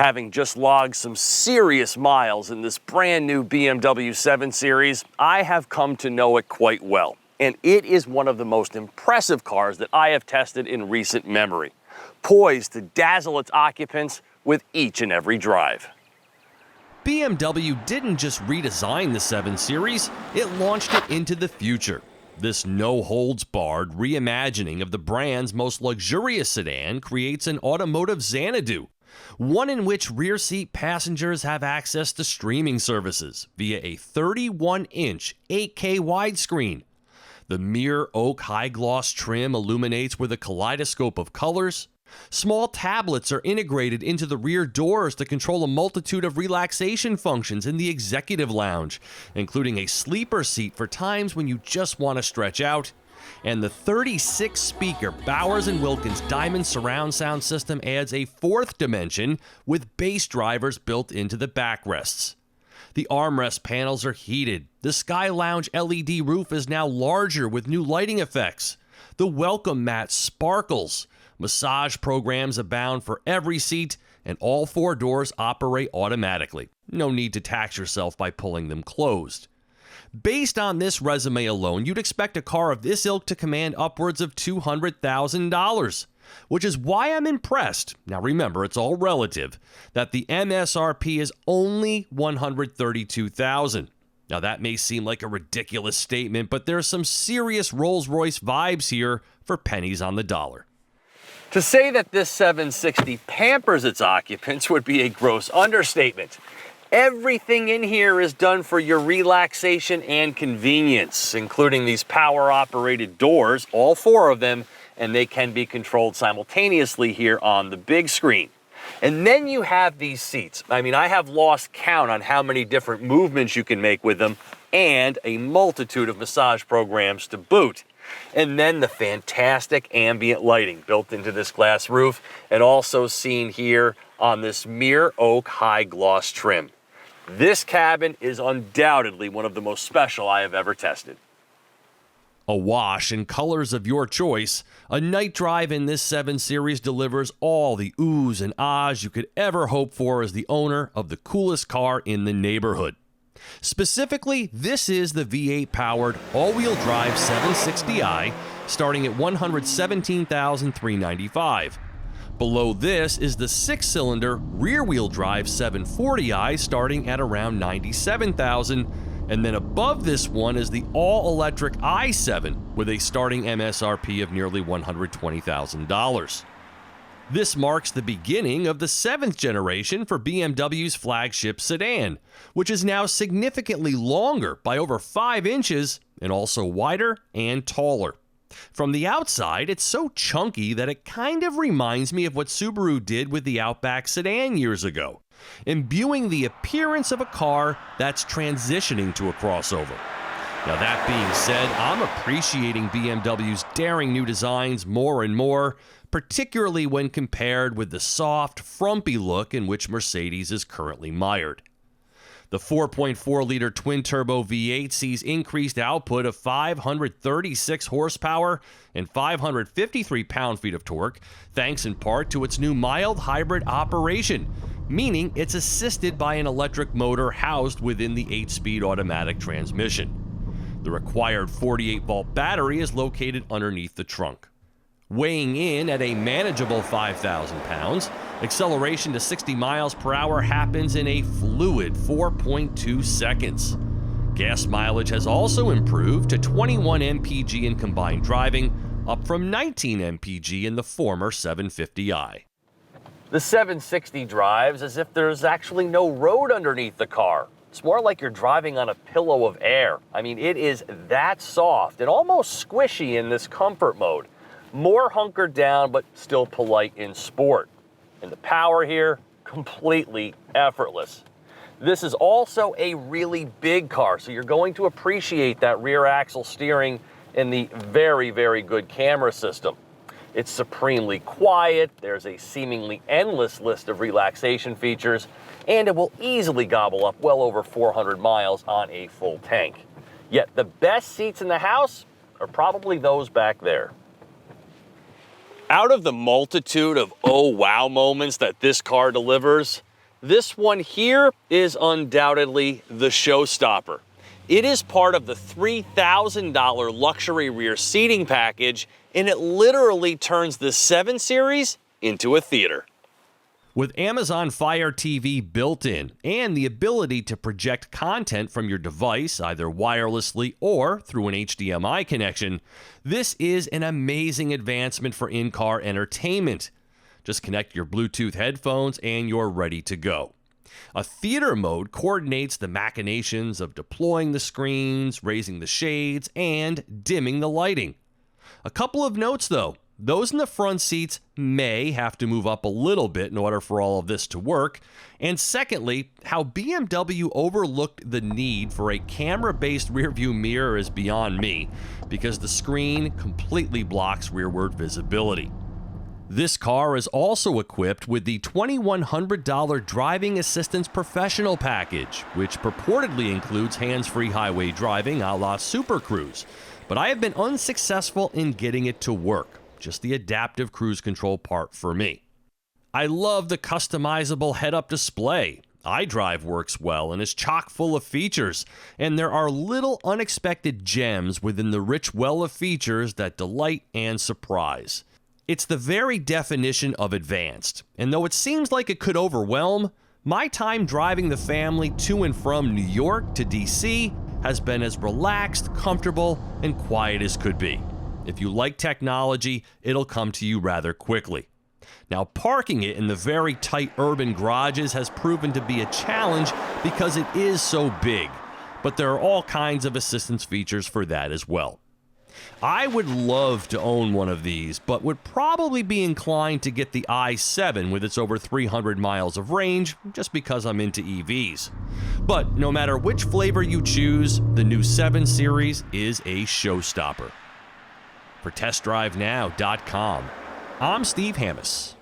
Having just logged some serious miles in this brand new BMW 7 Series, I have come to know it quite well. And it is one of the most impressive cars that I have tested in recent memory, poised to dazzle its occupants with each and every drive. BMW didn't just redesign the 7 Series, it launched it into the future. This no-holds-barred reimagining of the brand's most luxurious sedan creates an automotive Xanadu, one in which rear-seat passengers have access to streaming services via a 31-inch 8K widescreen. The mirror oak high-gloss trim illuminates with a kaleidoscope of colors. Small tablets are integrated into the rear doors to control a multitude of relaxation functions in the executive lounge, including a sleeper seat for times when you just want to stretch out. And the 36-speaker Bowers & Wilkins Diamond surround sound system adds a fourth dimension with bass drivers built into the backrests. The armrest panels are heated. The Sky Lounge LED roof is now larger with new lighting effects. The welcome mat sparkles. Massage programs abound for every seat, and all four doors operate automatically. No need to tax yourself by pulling them closed. Based on this resume alone, you'd expect a car of this ilk to command upwards of $200,000, which is why I'm impressed. Now remember, it's all relative, that the MSRP is only $132,000. Now that may seem like a ridiculous statement, but there's some serious Rolls-Royce vibes here for pennies on the dollar. To say that this 760 pampers its occupants would be a gross understatement. Everything in here is done for your relaxation and convenience, including these power-operated doors, all four of them, and they can be controlled simultaneously here on the big screen. And then you have these seats. I mean, I have lost count on how many different movements you can make with them, and a multitude of massage programs to boot. And then the fantastic ambient lighting built into this glass roof, and also seen here on this mirror oak high gloss trim. This cabin is undoubtedly one of the most special I have ever tested. A wash in colors of your choice, a night drive in this 7 Series delivers all the oohs and ahs you could ever hope for as the owner of the coolest car in the neighborhood. Specifically, this is the V8-powered all-wheel drive 760i, starting at $117,395. Below this is the 6-cylinder rear-wheel drive 740i, starting at around $97,000. And then above this one is the all-electric i7 with a starting MSRP of nearly $120,000. This marks the beginning of the 7th generation for BMW's flagship sedan, which is now significantly longer by over 5 inches and also wider and taller. From the outside, it's so chunky that it kind of reminds me of what Subaru did with the Outback sedan years ago, imbuing the appearance of a car that's transitioning to a crossover. Now that being said, I'm appreciating BMW's daring new designs more and more, particularly when compared with the soft, frumpy look in which Mercedes is currently mired. The 4.4-liter twin-turbo V8 sees increased output of 536 horsepower and 553 pound-feet of torque, thanks in part to its new mild hybrid operation, meaning it's assisted by an electric motor housed within the 8-speed automatic transmission. The required 48-volt battery is located underneath the trunk. Weighing in at a manageable 5,000 pounds, acceleration to 60 miles per hour happens in a fluid 4.2 seconds. Gas mileage has also improved to 21 mpg in combined driving, up from 19 mpg in the former 750i. The 760 drives as if there's actually no road underneath the car. It's more like you're driving on a pillow of air. I mean, it is that soft and almost squishy in this comfort mode. More hunkered down, but still polite in sport. And the power here, completely effortless. This is also a really big car, so you're going to appreciate that rear axle steering and the very, very good camera system. It's supremely quiet, there's a seemingly endless list of relaxation features, and it will easily gobble up well over 400 miles on a full tank. Yet the best seats in the house are probably those back there. Out of the multitude of oh wow moments that this car delivers, This one here is undoubtedly the showstopper. It is part of the $3,000 luxury rear seating package, and it literally turns the 7 Series into a theater. With Amazon Fire TV built in and the ability to project content from your device either wirelessly or through an HDMI connection, this is an amazing advancement for in-car entertainment. Just connect your Bluetooth headphones and you're ready to go. A theater mode coordinates the machinations of deploying the screens, raising the shades, and dimming the lighting. A couple of notes though. Those in the front seats may have to move up a little bit in order for all of this to work. And secondly, how BMW overlooked the need for a camera-based rearview mirror is beyond me, because the screen completely blocks rearward visibility. This car is also equipped with the $2,100 Driving Assistance Professional package, which purportedly includes hands-free highway driving a la Super Cruise, but I have been unsuccessful in getting it to work. Just the adaptive cruise control part for me. I love the customizable head-up display. iDrive works well and is chock full of features, and there are little unexpected gems within the rich well of features that delight and surprise. It's the very definition of advanced, and though it seems like it could overwhelm, my time driving the family to and from New York to DC has been as relaxed, comfortable, and quiet as could be. If you like technology, it'll come to you rather quickly. Now, parking it in the very tight urban garages has proven to be a challenge because it is so big, but there are all kinds of assistance features for that as well. I would love to own one of these, but would probably be inclined to get the i7 with its over 300 miles of range, just because I'm into EVs. But no matter which flavor you choose, the new 7 Series is a showstopper. For TestDriveNow.com, I'm Steve Hammis.